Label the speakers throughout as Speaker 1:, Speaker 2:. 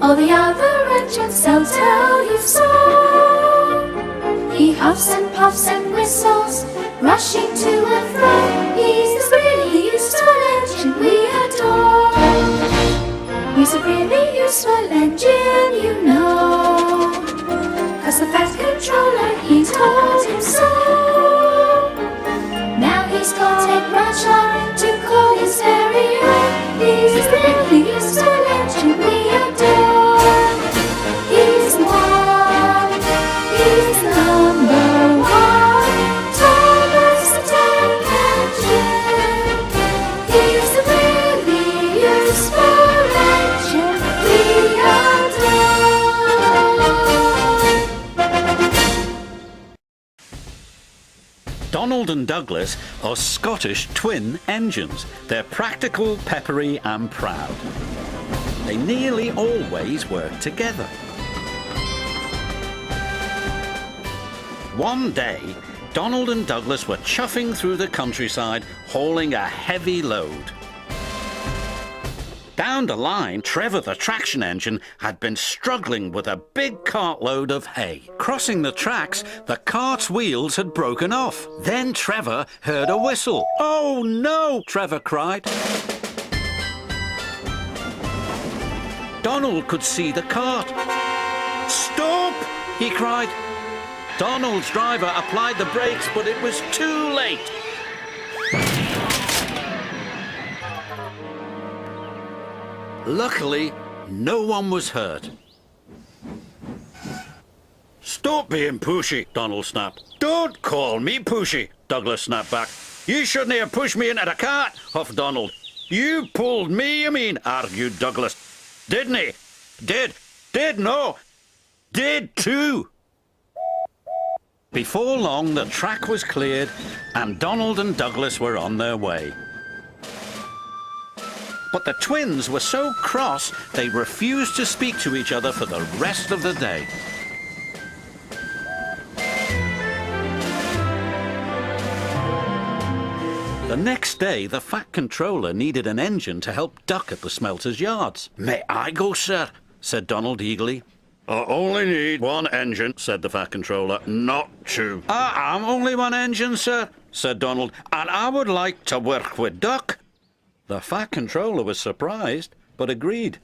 Speaker 1: all the other engines, they'll tell you so. He huffs and puffs and whistles, rushing to and fro. He's the really useful engine we adore. He's a really useful engine, you know, 'cause the Fat Controller, he told him so. Now he's got a branch line to call his very own. He's the really useful engine we adore. He's the one, he's the number one, Thomas the Tank Engine. He's the really useful engine we adore.
Speaker 2: Donald and Douglas are Scottish twin engines. They're practical, peppery and proud. They nearly always work together. One day, Donald and Douglas were chuffing through the countryside, hauling a heavy load. Down the line, Trevor the traction engine had been struggling with a big cartload of hay. Crossing the tracks, the cart's wheels had broken off. Then Trevor heard a whistle. "Oh no!" Trevor cried. Donald could see the cart. "Stop!" he cried. Donald's driver applied the brakes, but it was too late. Luckily, no one was hurt. "Stop being pushy," Donald snapped. "Don't call me pushy," Douglas snapped back. "You shouldn't have pushed me into the cart," huffed Donald. "You pulled me, you mean," argued Douglas. "Didn't he?" Did, no. Did too." Before long, the track was cleared and Donald and Douglas were on their way. But the twins were so cross, they refused to speak to each other for the rest of the day. The next day, the Fat Controller needed an engine to help Duck at the smelter's yards. "May I go, sir?" said Donald eagerly. "I only need one engine," said the Fat Controller, "not two." "I am only one engine, sir," said Donald, "and I would like to work with Duck." The Fat Controller was surprised, but agreed.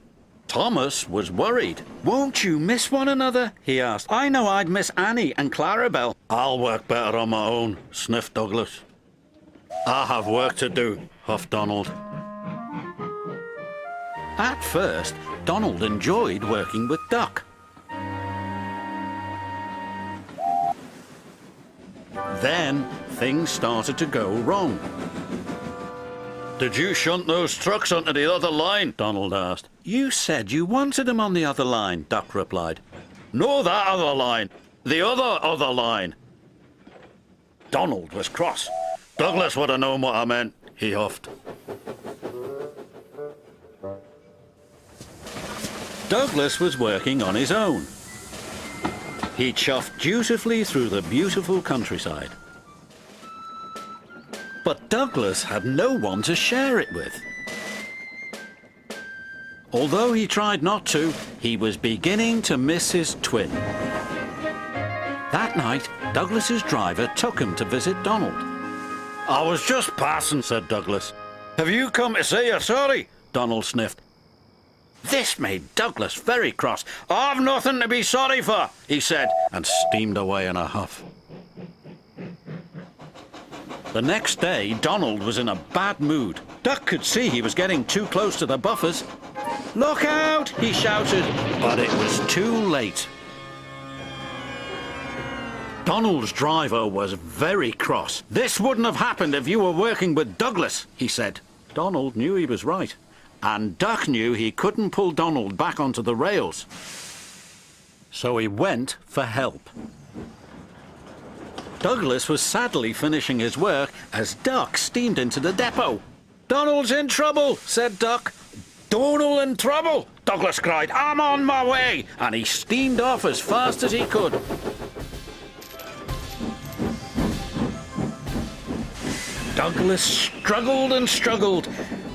Speaker 2: Thomas was worried. "Won't you miss one another?" he asked. "I know I'd miss Annie and Clarabelle." "I'll work better on my own," sniffed Douglas. "I have work to do," huffed Donald. At first, Donald enjoyed working with Duck. Then, things started to go wrong. "Did you shunt those trucks onto the other line?" Donald asked. "You said you wanted them on the other line," Duck replied. "No, that other line. The other line." Donald was cross. "Douglas would have known what I meant," he huffed. Douglas was working on his own. He chuffed dutifully through the beautiful countryside. But Douglas had no one to share it with. Although he tried not to, he was beginning to miss his twin. That night, Douglas's driver took him to visit Donald. "I was just passing," said Douglas. "Have you come to say you're sorry?" Donald sniffed. This made Douglas very cross. "I've nothing to be sorry for," he said, and steamed away in a huff. The next day, Donald was in a bad mood. Duck could see he was getting too close to the buffers. "Look out!" he shouted, but it was too late. Donald's driver was very cross. "This wouldn't have happened if you were working with Douglas," he said. Donald knew he was right, and Duck knew he couldn't pull Donald back onto the rails. So he went for help. Douglas was sadly finishing his work as Duck steamed into the depot. "Donald's in trouble," said Duck. "Donald in trouble!" Douglas cried. "I'm on my way!" And he steamed off as fast as he could. Douglas struggled and struggled.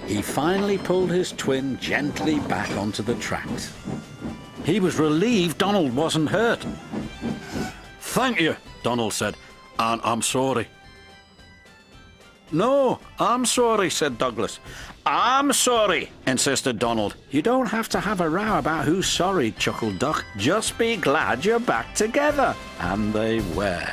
Speaker 2: He finally pulled his twin gently back onto the tracks. He was relieved Donald wasn't hurt. "Thank you," Donald said, "and I'm sorry." "No, I'm sorry," said Douglas. "I'm sorry," insisted Donald. "You don't have to have a row about who's sorry," chuckled Duck. "Just be glad you're back together." And they were.